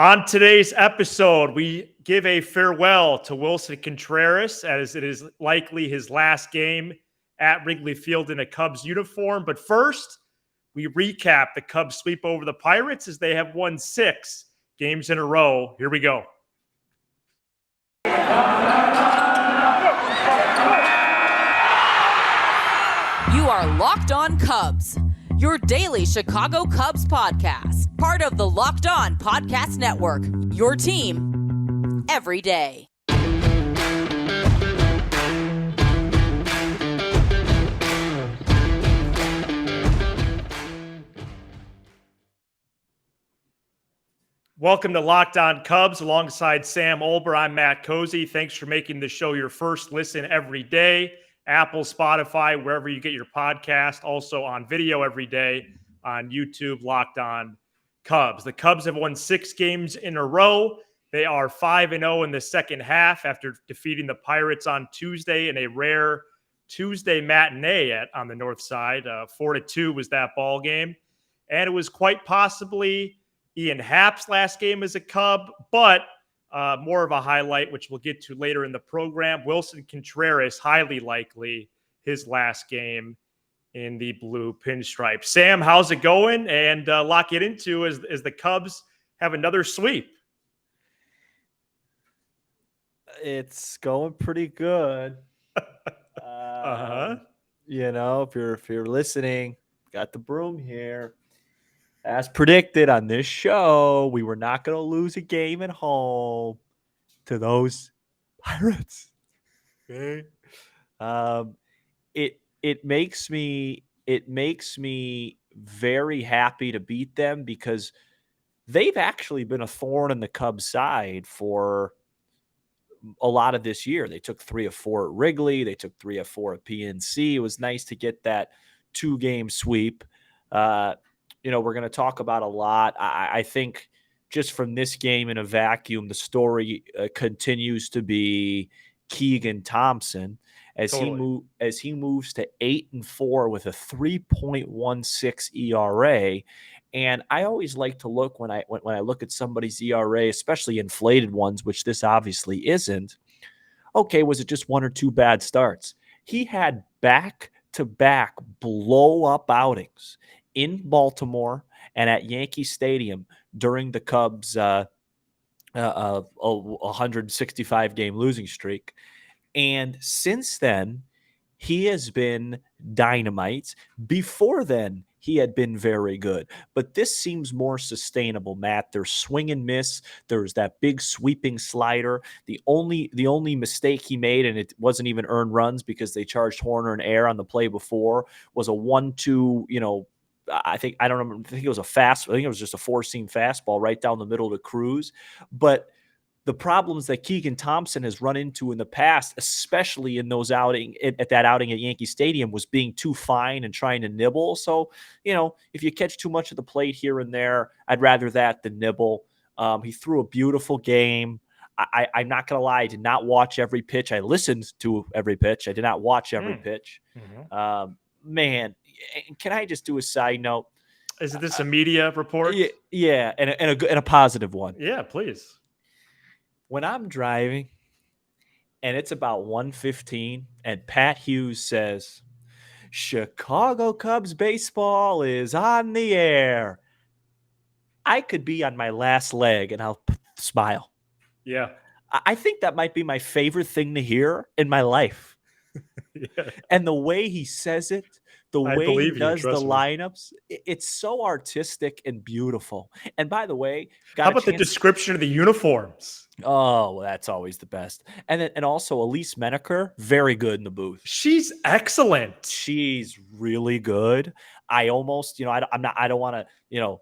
On today's episode, we give a farewell to Willson Contreras as it is likely his last game at Wrigley Field in a Cubs uniform. But first, we recap the Cubs sweep over the Pirates as they have won 6 games in a row. Here we go. You are Locked On Cubs, your daily Chicago Cubs podcast, part of the Locked On Podcast Network, your team every day. Welcome to Locked On Cubs alongside Sam Olber. I'm Matt Cozy. Thanks for making the show your first listen every day. Apple, Spotify, wherever you get your podcast. Also on video every day on YouTube, Locked On Cubs. The Cubs have won 6 games in a row. They are 5-0 in the second half after defeating the Pirates on Tuesday in a rare Tuesday matinee on the north side. 4-2 was that ball game. And it was quite possibly Ian Happ's last game as a Cub, but more of a highlight, which we'll get to later in the program. Willson Contreras, highly likely his last game in the blue pinstripe. Sam, how's it going? And lock it into as the Cubs have another sweep. It's going pretty good. You know, if you're listening, got the broom here. As predicted on this show, we were not going to lose a game at home to those Pirates. Okay. It makes me very happy to beat them because they've actually been a thorn in the Cubs' side for a lot of this year. They took 3 of 4 at Wrigley. They took 3 of 4 at PNC. It was nice to get that 2-game sweep. We're going to talk about a lot. I think just from this game in a vacuum, the story continues to be Keegan Thompson as he moves to 8-4 with a 3.16 ERA. And I always like to look when I look at somebody's ERA, especially inflated ones, which this obviously isn't. Okay, was it just 1 or 2 bad starts? He had back-to-back blow-up outings in Baltimore and at Yankee Stadium during the Cubs' 165-game losing streak. And since then, he has been dynamite. Before then, he had been very good. But this seems more sustainable, Matt. There's swing and miss. There's that big sweeping slider. The only mistake he made, and it wasn't even earned runs because they charged Horner and Air on the play before, was a 1-2, I think it was a fast. I think it was just a 4-seam fastball right down the middle to Cruz. But the problems that Keegan Thompson has run into in the past, especially in those at that outing at Yankee Stadium, was being too fine and trying to nibble. So, if you catch too much of the plate here and there, I'd rather that than nibble. He threw a beautiful game. I'm not going to lie. I did not watch every pitch. I listened to every pitch. I did not watch every pitch. Mm-hmm. Man, can I just do a side note? Is this a media report? Yeah, and a positive one. Yeah, please. When I'm driving and it's about 1:15 and Pat Hughes says, Chicago Cubs baseball is on the air, I could be on my last leg and I'll smile. Yeah. I think that might be my favorite thing to hear in my life. Yeah. And the way he says it, the way he does the lineups, it's so artistic and beautiful. And by the way, how about the description of the uniforms? Oh, well, that's always the best. And also Elise Menaker, very good in the booth. She's excellent. She's really good. I almost, I don't want to,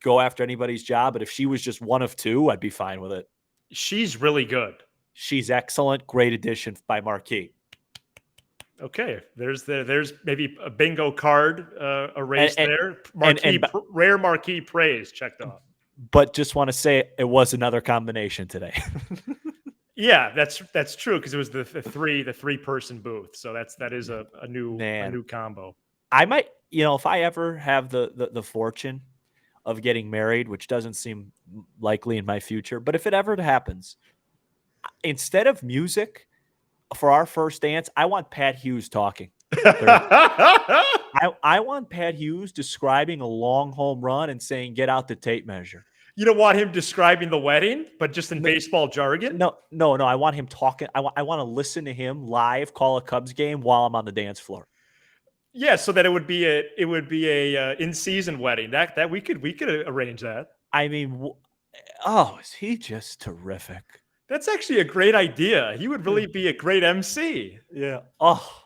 go after anybody's job, but if she was just 1 of 2, I'd be fine with it. She's really good. She's excellent. Great addition by Marquis. Okay, there's maybe a bingo card erased there. Rare Marquis praise checked off. But just want to say it was another combination today. Yeah, that's true because it was the 3-person booth. So that is a new combo. I might, if I ever have the fortune of getting married, which doesn't seem likely in my future. But if it ever happens, instead of music for our first dance, I want Pat Hughes talking. I want Pat Hughes describing a long home run and saying, "Get out the tape measure." You don't want him describing the wedding, but just in baseball jargon? No. I want him talking. I want to listen to him live call a Cubs game while I'm on the dance floor. Yeah, so that it would be a in-season wedding. That we could arrange that. I mean, is he just terrific? That's actually a great idea. He would really be a great MC. Yeah. Oh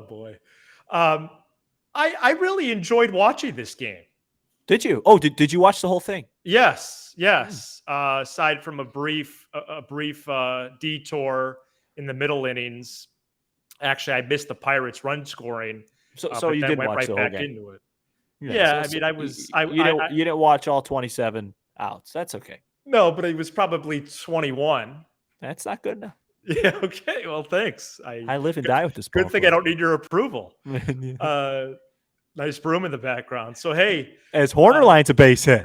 boy. I really enjoyed watching this game. Did you? Oh, did you watch the whole thing? Yes. Aside from a brief detour in the middle innings, actually, I missed the Pirates' run scoring. So you did went watch right the whole back game. into it. Yeah, I mean, I was. You didn't watch all 27 outs. That's okay. No, but it was probably 21. That's not good enough. Yeah. Okay. Well, thanks. I live and die with this. Good thing I don't need your approval. Nice broom in the background. So hey, as Horner lines a base hit.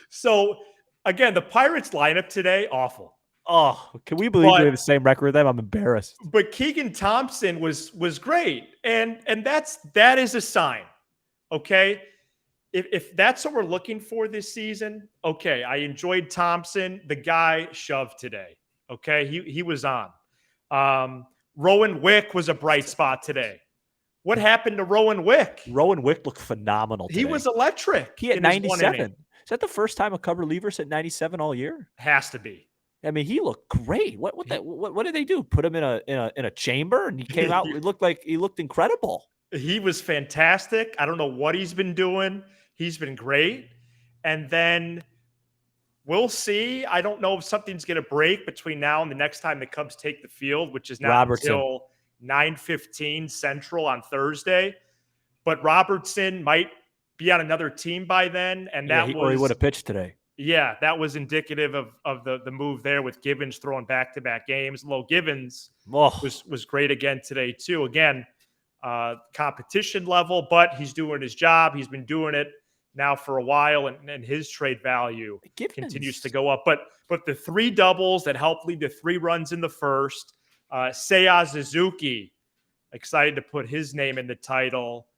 So again, the Pirates lineup today, awful. Oh, can we believe we have the same record with them? I'm embarrassed. But Keegan Thompson was great, and that is a sign. Okay, if that's what we're looking for this season, okay. I enjoyed Thompson. The guy shoved today. Okay, he was on. Rowan Wick was a bright spot today. What happened to Rowan Wick? Rowan Wick looked phenomenal today. He was electric. He had 97. Is that the first time a Cub reliever's hit 97 all year? Has to be. I mean, he looked great. What did they do? Put him in a chamber and he came out. It looked like he looked incredible. He was fantastic. I don't know what he's been doing. He's been great. And then we'll see. I don't know if something's going to break between now and the next time the Cubs take the field, which is not until 9:15 Central on Thursday. But Robertson might be on another team by then, and he would have pitched today. Yeah, that was indicative of the move there with Givens throwing back-to-back games. Low Givens was great again today too. Again, competition level, but he's doing his job. He's been doing it now for a while, and his trade value continues to go up. But the three doubles that helped lead to 3 runs in the first, Seiya Suzuki, excited to put his name in the title.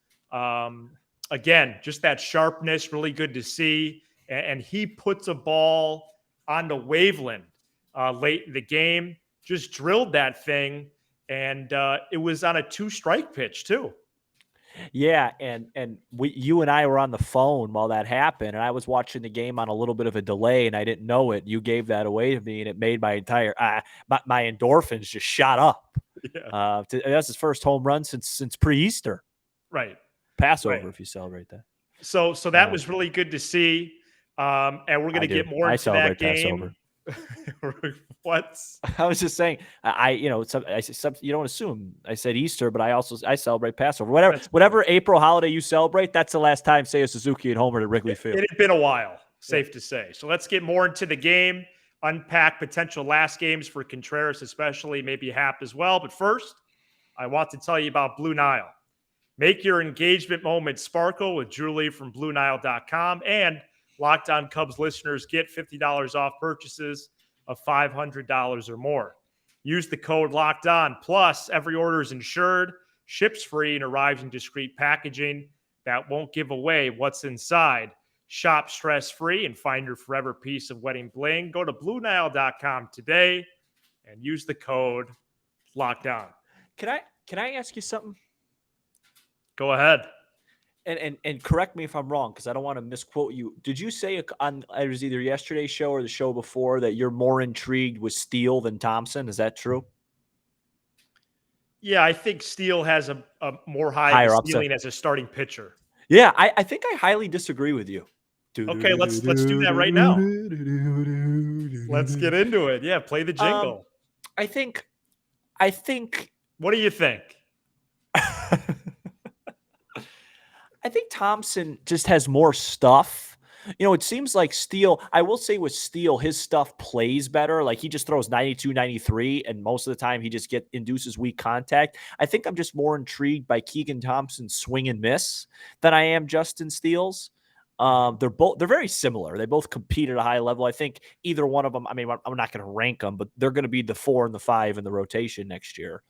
Again, just that sharpness, really good to see. And he puts a ball on the waveland late in the game, just drilled that thing, and it was on a 2-strike pitch too. Yeah, and you and I were on the phone while that happened, and I was watching the game on a little bit of a delay, and I didn't know it. You gave that away to me, and it made my entire my endorphins just shot up. Yeah. That's his first home run since pre-Easter. Right. Passover, if you celebrate that. So that was really good to see. And we're going to get more into that game. What? I was just saying, you don't assume I said Easter, but I celebrate Passover. Whatever April holiday you celebrate, that's the last time Seiya Suzuki and Homer at Wrigley Field. It had been a while, safe to say. So let's get more into the game, unpack potential last games for Contreras, especially maybe Hap as well. But first, I want to tell you about Blue Nile. Make your engagement moment sparkle with Julie from BlueNile.com, and Locked On Cubs listeners get $50 off purchases of $500 or more. Use the code Locked On. Plus, every order is insured, ships free, and arrives in discreet packaging that won't give away what's inside. Shop stress-free and find your forever piece of wedding bling. Go to BlueNile.com today and use the code Locked On. Can I ask you something? Go ahead. And correct me if I'm wrong, because I don't want to misquote you. Did you say it was either yesterday's show or the show before that you're more intrigued with Steele than Thompson? Is that true? Yeah, I think Steele has a more higher ceiling as a starting pitcher. Yeah, I think I highly disagree with you. Okay, let's do that right now. Let's get into it. Yeah, play the jingle. I think. What do you think? I think Thompson just has more stuff, It seems like Steele, I will say with Steele, his stuff plays better. Like he just throws 92, 93, and most of the time he just induces weak contact. I think I'm just more intrigued by Keegan Thompson's swing and miss than I am Justin Steele's. They're very similar. They both compete at a high level. I think either one of them, I mean, I'm not going to rank them, but they're going to be the 4 and the 5 in the rotation next year.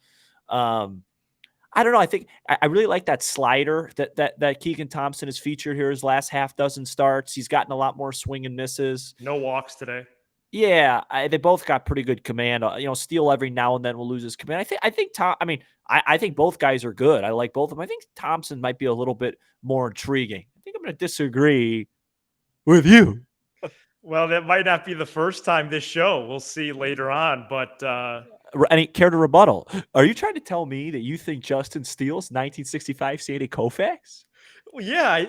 I don't know. I think I really like that slider that Keegan Thompson has featured here his last half dozen starts. He's gotten a lot more swing and misses. No walks today. Yeah, they both got pretty good command. Steele every now and then will lose his command. I think Tom. I mean, I think both guys are good. I like both of them. I think Thompson might be a little bit more intriguing. I think I'm going to disagree with you. Well, that might not be the first time this show. We'll see later on. But any care to rebuttal? Are you trying to tell me that you think Justin Steele's 1965 Sandy Koufax? well, yeah,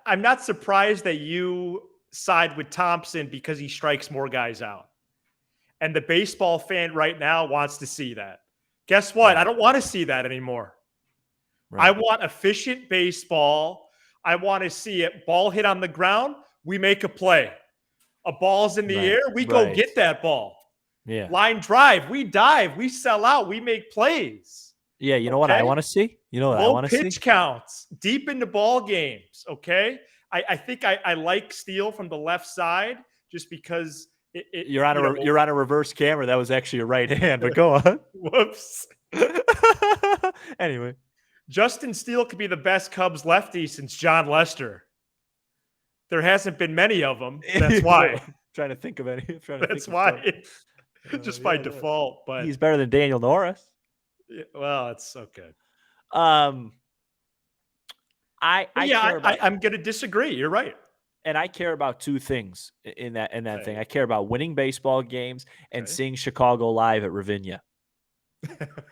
I'm not surprised that you side with Thompson because he strikes more guys out. And the baseball fan right now wants to see that. Guess what? I don't want to see that anymore. Right. I want efficient baseball. I want to see it ball hit on the ground. We make a play. A ball's in the air. We go get that ball. Yeah. Line drive. We dive. We sell out. We make plays. Yeah. You know what I want to see? You know what I want to see? Low pitch counts. Deep into ball games. Okay. I think I like Steele from the left side just because you're on a reverse camera. That was actually a right hand, but go on. Whoops. Anyway. Justin Steele could be the best Cubs lefty since John Lester. There hasn't been many of them. That's why. Trying to think of any. That's why. Just by default. But he's better than Daniel Norris. Yeah, well, it's okay. I'm going to disagree. You're right. And I care about two things in that thing. I care about winning baseball games and seeing Chicago live at Ravinia.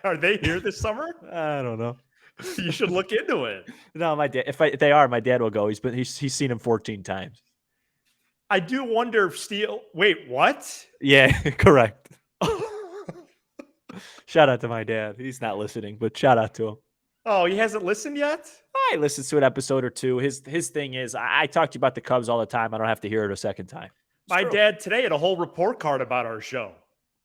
Are they here this summer? I don't know. You should look into it. No, my dad. If they are, my dad will go. He's seen him 14 times. I do wonder if Steele. Wait, what? Yeah, correct. Shout out to my dad. He's not listening, but shout out to him. Oh, he hasn't listened yet? I listened to an episode or two. His thing is, I talk to you about the Cubs all the time. I don't have to hear it a second time. My dad today had a whole report card about our show.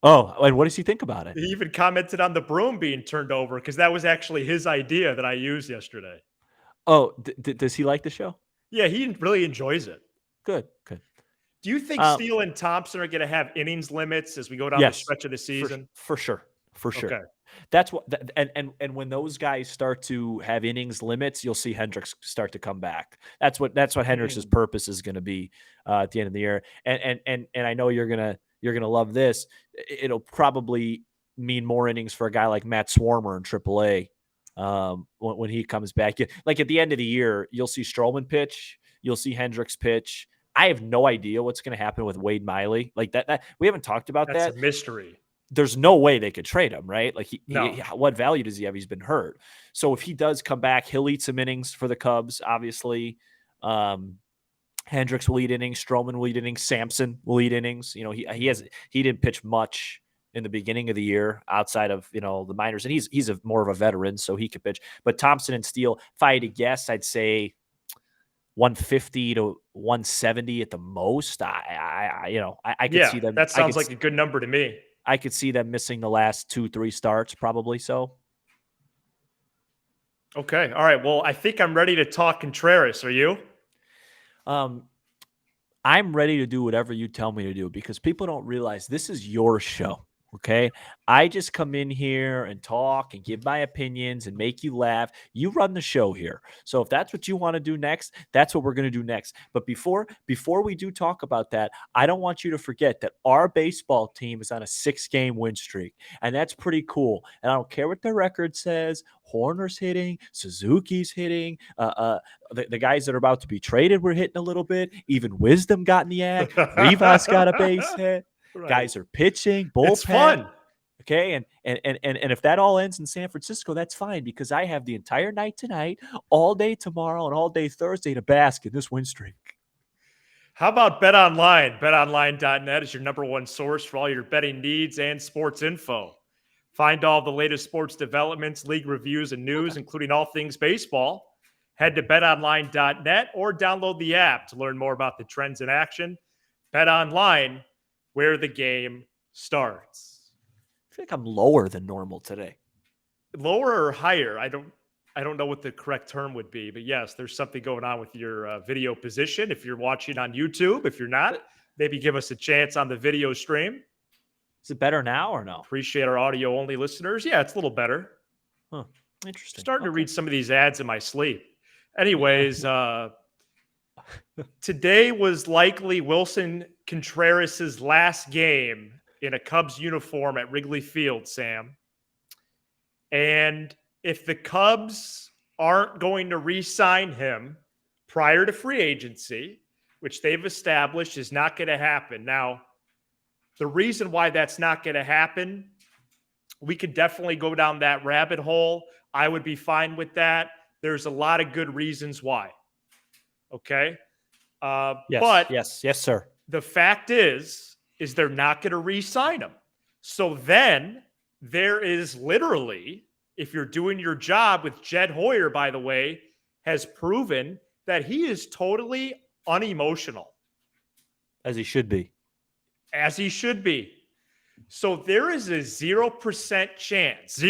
Oh, and what does he think about it? He even commented on the broom being turned over because that was actually his idea that I used yesterday. Oh, does he like the show? Yeah, he really enjoys it. Good. Do you think Steele and Thompson are going to have innings limits as we go down the stretch of the season? For sure. Okay. That's what, and when those guys start to have innings limits, you'll see Hendricks start to come back. That's what Hendricks' purpose is going to be at the end of the year. And I know you're gonna love this. It'll probably mean more innings for a guy like Matt Swarmer in AAA when he comes back. Like at the end of the year, you'll see Stroman pitch, you'll see Hendricks pitch. I have no idea what's going to happen with Wade Miley. Like that we haven't talked about that. That's a mystery. There's no way they could trade him, right? Like no. What value does he have? He's been hurt. So if he does come back, he'll eat some innings for the Cubs, obviously. Hendricks will eat innings. Stroman will eat innings. Sampson will eat innings. He didn't pitch much in the beginning of the year outside of, the minors. And he's more of a veteran, so he could pitch. But Thompson and Steele, if I had to guess, I'd say 150 to 170 at the most. I could see them. That sounds like a good number to me. I could see them missing the last 2-3 starts, probably so. Okay. All right. Well, I think I'm ready to talk Contreras. Are you? I'm ready to do whatever you tell me to do because people don't realize this is your show. Okay. I just come in here and talk and give my opinions and make you laugh. You run the show here. So if that's what you want to do next, that's what we're going to do next. But before we do talk about that, I don't want you to forget that our baseball team is on a 6-game win streak, and that's pretty cool. And I don't care what their record says. Horner's hitting, Suzuki's hitting, the guys that are about to be traded were hitting a little bit. Even Wisdom got in the act. Rivas got a base hit. Right. Guys are pitching, bullpen. It's fun. Okay, and if that all ends in San Francisco, that's fine because I have the entire night tonight, all day tomorrow, and all day Thursday to bask in this win streak. How about BetOnline? BetOnline.net is your number one source for all your betting needs and sports info. Find all the latest sports developments, league reviews, and news, including all things baseball. Head to betonline.net or download the app to learn more about the trends in action. Bet Online, where the game starts. I feel like I'm lower than normal today. Lower or higher? I don't know what the correct term would be, but yes, there's something going on with your video position. If you're watching on YouTube, if you're not, maybe give us a chance on the video stream. Is it better now or no? Appreciate our audio only listeners. Yeah, it's a little better. Huh. Interesting. Starting to read some of these ads in my sleep. Anyways, today was likely Willson Contreras' last game in a Cubs uniform at Wrigley Field, Sam. And if the Cubs aren't going to re-sign him prior to free agency, which they've established is not going to happen. Now, the reason why that's not going to happen, we could definitely go down that rabbit hole. I would be fine with that. There's a lot of good reasons why. Okay? Yes, sir. The fact is they're not going to re-sign him. So then there is literally, if you're doing your job with Jed Hoyer, by the way, has proven that he is totally unemotional. As he should be. As he should be. So there is a 0% chance,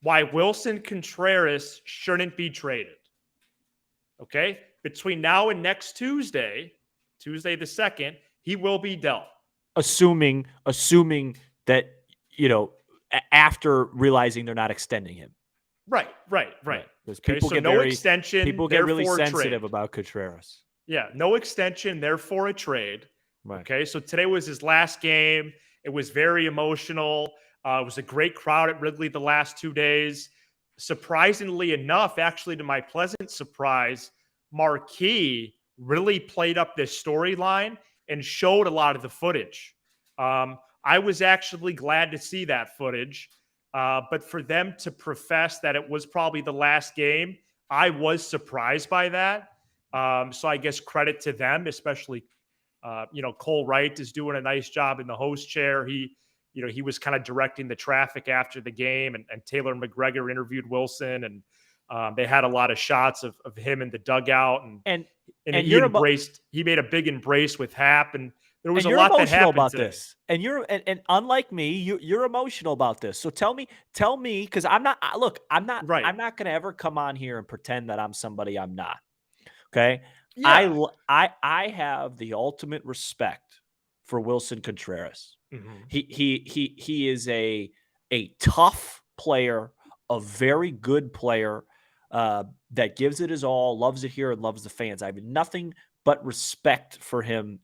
why Willson Contreras shouldn't be traded. Okay? Between now and next Tuesday the 2nd, he will be dealt. Assuming that, after realizing they're not extending him. Right. Because people get no extension. People get really sensitive trade. About Contreras. Yeah, no extension, therefore a trade. Right. Okay, so today was his last game. It was very emotional. It was a great crowd at Wrigley the last 2 days. Surprisingly enough, actually to my pleasant surprise, Marquee really played up this storyline and showed a lot of the footage. I was actually glad to see that footage. But for them to profess that it was probably the last game, I was surprised by that. So I guess credit to them, especially, Cole Wright is doing a nice job in the host chair. He was kind of directing the traffic after the game, and Taylor McGregor interviewed Willson, and they had a lot of shots of him in the dugout, and he made a big embrace with Hap, and there was a lot that happened about today. this. And and unlike me, you're emotional about this. So tell me, because I'm not going to ever come on here and pretend that I'm somebody I'm not. Okay. Yeah. I have the ultimate respect for Willson Contreras. Mm-hmm. He is a tough player, a very good player that gives it his all, loves it here, and loves the fans. I have nothing but respect for him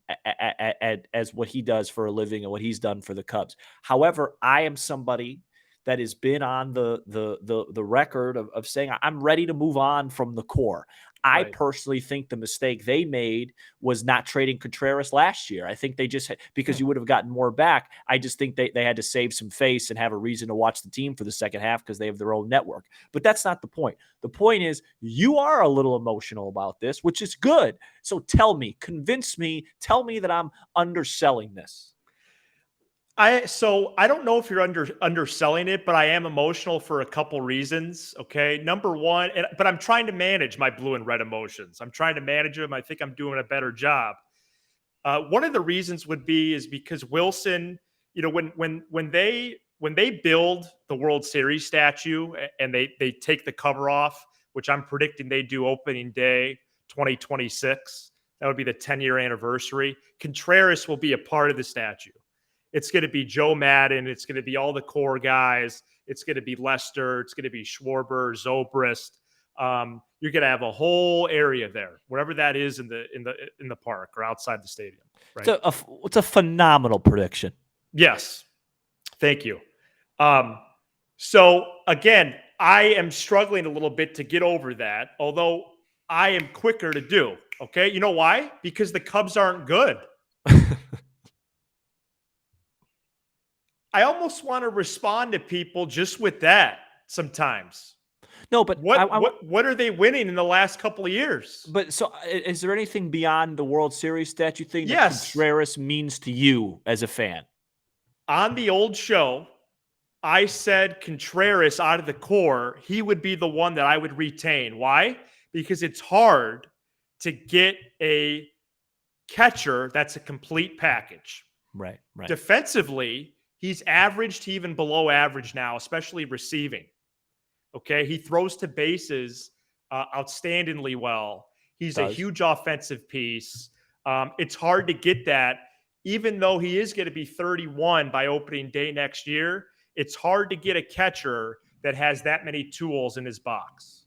as what he does for a living and what he's done for the Cubs. However, I am somebody that has been on the record of saying I'm ready to move on from the core. I personally think the mistake they made was not trading Contreras last year. I think they just because you would have gotten more back. I just think they had to save some face and have a reason to watch the team for the second half because they have their own network. But that's not the point. The point is you are a little emotional about this, which is good. So tell me, convince me, tell me that I'm underselling this. I don't know if you're underselling it, but I am emotional for a couple reasons. Okay. Number one, but I'm trying to manage my blue and red emotions. I'm trying to manage them. I think I'm doing a better job. One of the reasons is because Willson, when they build the World Series statue and they take the cover off, which I'm predicting they do opening day 2026, that would be the 10-year anniversary. Contreras will be a part of the statue. It's going to be Joe Madden. It's going to be all the core guys. It's going to be Lester. It's going to be Schwarber, Zobrist. You're going to have a whole area there, wherever that is in the park or outside the stadium. Right? It's a phenomenal prediction. Yes, thank you. So again, I am struggling a little bit to get over that, although I am quicker to do. Okay, you know why? Because the Cubs aren't good. I almost want to respond to people just with that sometimes. No, but what are they winning in the last couple of years? But so is there anything beyond the World Series statue thing that Contreras means to you as a fan? On the old show, I said Contreras out of the core, he would be the one that I would retain. Why? Because it's hard to get a catcher that's a complete package. Right. Defensively, he's average to even below average now, especially receiving. Okay. He throws to bases outstandingly well. He's a huge offensive piece. It's hard to get that, even though he is going to be 31 by opening day next year. It's hard to get a catcher that has that many tools in his box.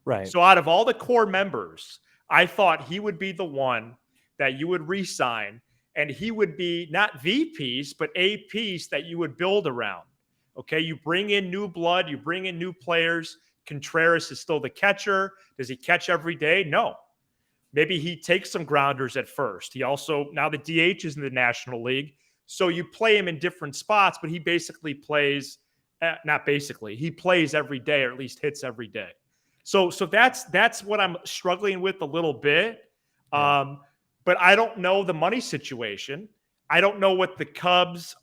Right. So out of all the core members, I thought he would be the one that you would re-sign, and he would be not the piece, but a piece that you would build around. Okay, you bring in new blood, you bring in new players. Contreras is still the catcher. Does he catch every day? No. Maybe he takes some grounders at first. He also, now the DH is in the National League, so you play him in different spots, but he basically plays, not basically, he plays every day, or at least hits every day. So that's what I'm struggling with a little bit. Yeah. But I don't know the money situation. I don't know what the Cubs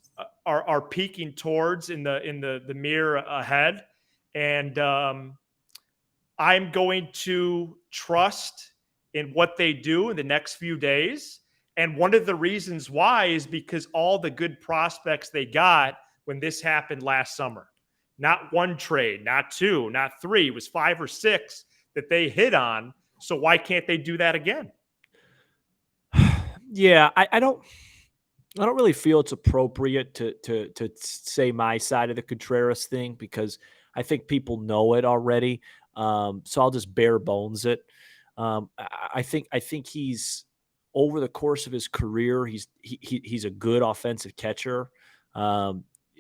are peaking towards in the mirror ahead. And I'm going to trust in what they do in the next few days. And one of the reasons why is because all the good prospects they got when this happened last summer. Not one trade, not two, not three. It was 5 or 6 that they hit on. So why can't they do that again? Yeah, I don't really feel it's appropriate to say my side of the Contreras thing, because I think people know it already. So I'll just bare bones it. I think he's, over the course of his career, he's a good offensive catcher.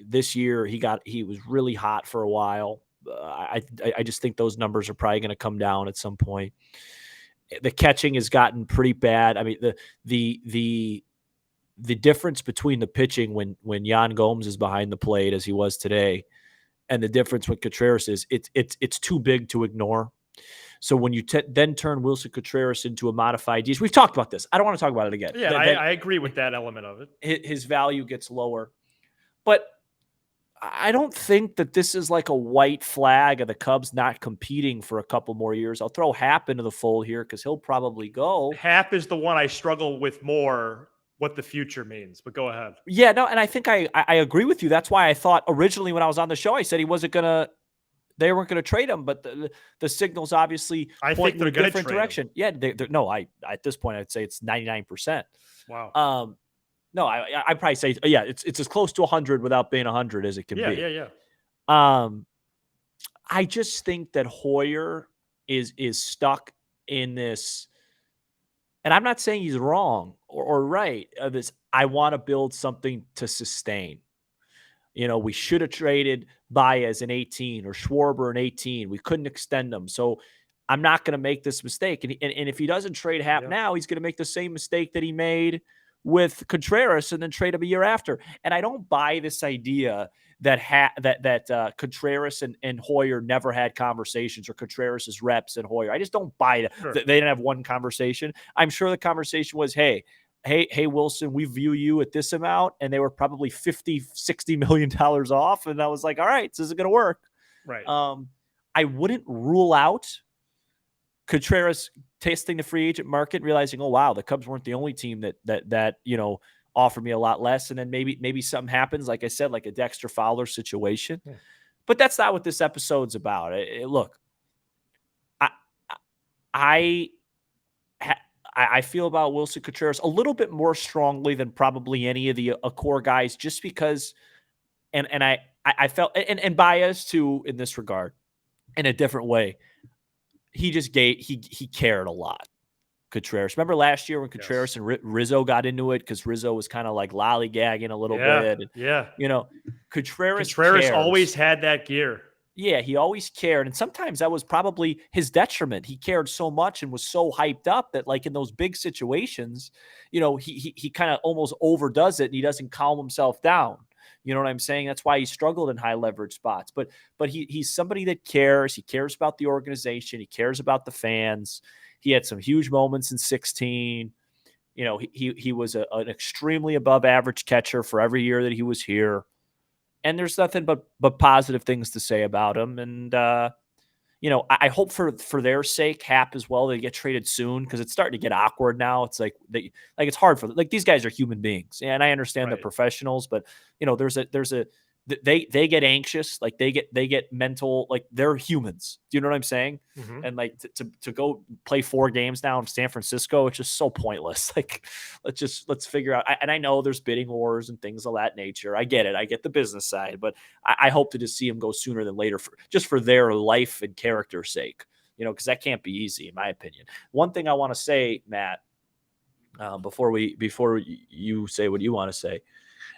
This year he was really hot for a while. I just think those numbers are probably going to come down at some point. The catching has gotten pretty bad. I mean, the difference between the pitching when Yan Gomes is behind the plate, as he was today, and the difference with Contreras is it's too big to ignore. So when you then turn Willson Contreras into a modified DH, we've talked about this. I don't want to talk about it again. Yeah, I agree with that element of it. His value gets lower. But I don't think that this is like a white flag of the Cubs not competing for a couple more years. I'll throw Happ into the fold here because he'll probably go. Happ is the one I struggle with more, what the future means, but go ahead. Yeah, no, and I think I agree with you. That's why I thought originally when I was on the show, I said they weren't going to trade him, but the signals obviously point in a different direction. Yeah, no, at this point I'd say it's 99%. Wow. No, I'd probably say, yeah, it's as close to 100 without being 100 as it can be. Yeah. I just think that Hoyer is stuck in this, and I'm not saying he's wrong or right. This, I want to build something to sustain. We should have traded Baez in 18 or Schwarber in 18. We couldn't extend them. So I'm not going to make this mistake. And if he doesn't trade Happ now, he's going to make the same mistake that he made with Contreras and then trade him a year after. And I don't buy this idea that Contreras and Hoyer never had conversations, or Contreras' reps and Hoyer. I just don't buy that. Sure. They didn't have one conversation. I'm sure the conversation was, hey, Willson, we view you at this amount. And they were probably $50-60 million off. And I was like, all right, this is going to work. Right. I wouldn't rule out Contreras testing the free agent market, realizing, oh, wow, the Cubs weren't the only team that offered me a lot less. And then maybe something happens, like I said, like a Dexter Fowler situation. Yeah. But that's not what this episode's about. Look, I feel about Willson Contreras a little bit more strongly than probably any of the core guys, just because, and I felt, and Baez too in this regard, in a different way. He just he cared a lot. Contreras. Remember last year when Contreras and Rizzo got into it, because Rizzo was kind of like lollygagging a little bit. And, Contreras cares. Always had that gear. Yeah, he always cared. And sometimes that was probably his detriment. He cared so much and was so hyped up that, like, in those big situations, he kind of almost overdoes it and he doesn't calm himself down. You know what I'm saying? That's why he struggled in high leverage spots. But he's somebody that cares. He cares about the organization. He cares about the fans. He had some huge moments in 16. He was an extremely above average catcher for every year that he was here. and there's nothing but positive things to say about him. And I hope for their sake, Hap as well, they get traded soon, because it's starting to get awkward now. It's like it's hard for these guys are human beings, and I understand they're professionals, but they get anxious, like they get mental, like they're humans. Do you know what I'm saying? Mm-hmm. And like to go play 4 games now in San Francisco, it's just so pointless. Like let's figure out. And I know there's bidding wars and things of that nature. I get it. I get the business side, but I hope to just see them go sooner than later, for their life and character sake. Because that can't be easy, in my opinion. One thing I want to say, Matt, before you say what you want to say,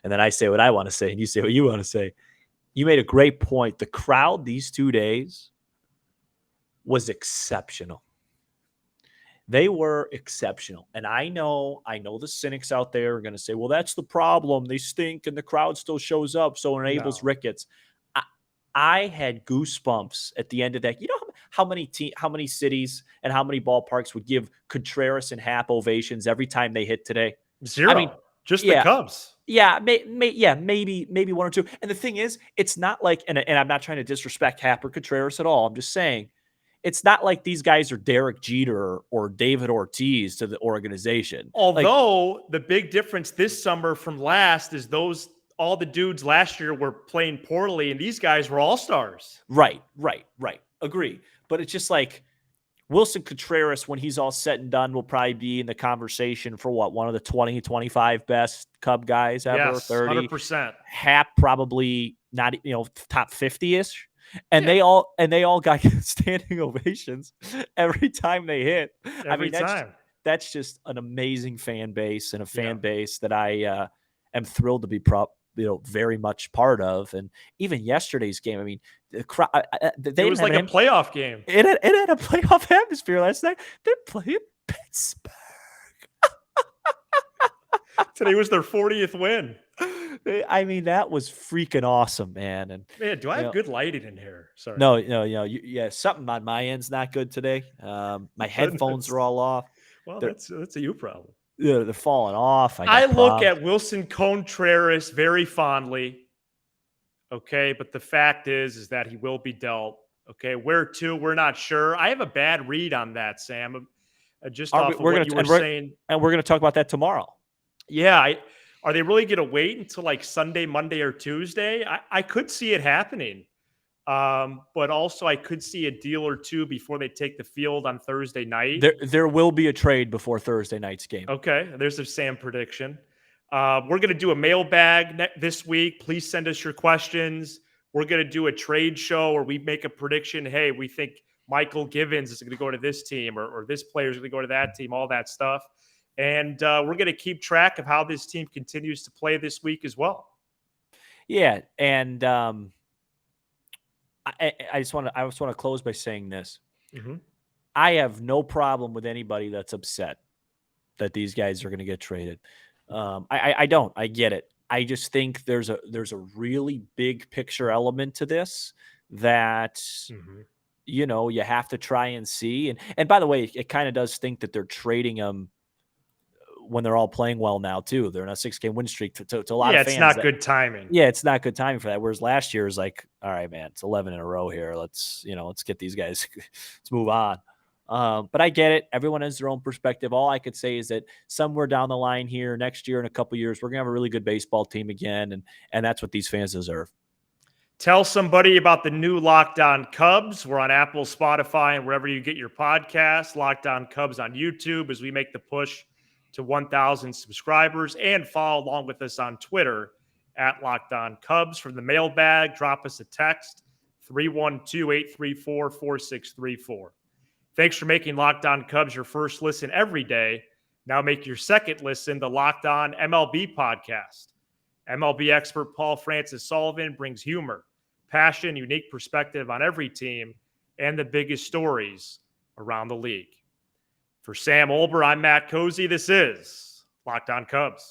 and then I say what I want to say, and you say what you want to say. You made a great point. The crowd these 2 days was exceptional. They were exceptional. And I know the cynics out there are going to say, well, that's the problem. They stink and the crowd still shows up, so it enables Ricketts. I had goosebumps at the end of that. You know how many cities and how many ballparks would give Contreras and Hap ovations every time they hit today? 0. I mean, just the Cubs. Yeah, maybe 1 or 2. And the thing is, it's not like, and I'm not trying to disrespect Hap or Contreras at all. I'm just saying, it's not like these guys are Derek Jeter or David Ortiz to the organization. Although the big difference this summer from last is all the dudes last year were playing poorly, and these guys were all-stars. Right. Agree. But it's just like, Willson Contreras, when he's all said and done, will probably be in the conversation for one of the 20, 25 best Cub guys ever. Yes, 30. 100%. Hap probably not, top 50-ish. And they all got standing ovations every time they hit. Every time. That's just an amazing fan base, and a fan base that I am thrilled to be very much part of. And even yesterday's game, I mean, the crowd, it was like a playoff game. It had a playoff atmosphere last night. They're playing Pittsburgh. Today was their 40th win. I mean, that was freaking awesome, man. And man, do I have good lighting in here? Sorry. No. Something on my end's not good today. My headphones are all off. Well, that's a you problem. They're falling off. I look at Willson Contreras very fondly. Okay, but the fact is that he will be dealt. Okay, where to? We're not sure. I have a bad read on that, Sam. Just off of what you were saying, and we're going to talk about that tomorrow. Yeah, are they really going to wait until like Sunday, Monday, or Tuesday? I could see it happening, but also I could see a deal or two before they take the field on Thursday night. There will be a trade before Thursday night's game. Okay, there's a Sam prediction. We're going to do a mailbag this week. Please send us your questions. We're going to do a trade show where we make a prediction. Hey, we think Michael Givens is going to go to this team, or this player is going to go to that team, all that stuff. And we're going to keep track of how this team continues to play this week as well. Yeah, and I just want to close by saying this. Mm-hmm. I have no problem with anybody that's upset that these guys are going to get traded. I don't. I get it. I just think there's a really big picture element to this that you have to try and see. And by the way, it kind of does think that they're trading them when they're all playing well now too. They're in a 6-game win streak to a lot of fans. Yeah, it's not good timing. Yeah, it's not good timing for that. Whereas last year is like, all right, man, it's 11 in a row here. Let's get these guys. Let's move on. But I get it. Everyone has their own perspective. All I could say is that somewhere down the line here, next year, in a couple of years, we're going to have a really good baseball team again. And that's what these fans deserve. Tell somebody about the new Locked On Cubs. We're on Apple, Spotify, and wherever you get your podcasts. Locked On Cubs on YouTube as we make the push to 1,000 subscribers. And follow along with us on Twitter at Locked On Cubs. For the mailbag, drop us a text, 312-834-4634. Thanks for making Locked On Cubs your first listen every day. Now make your second listen the Locked On MLB podcast. MLB expert Paul Francis Sullivan brings humor, passion, unique perspective on every team and the biggest stories around the league. For Sam Olber, I'm Matt Cozy. This is Locked On Cubs.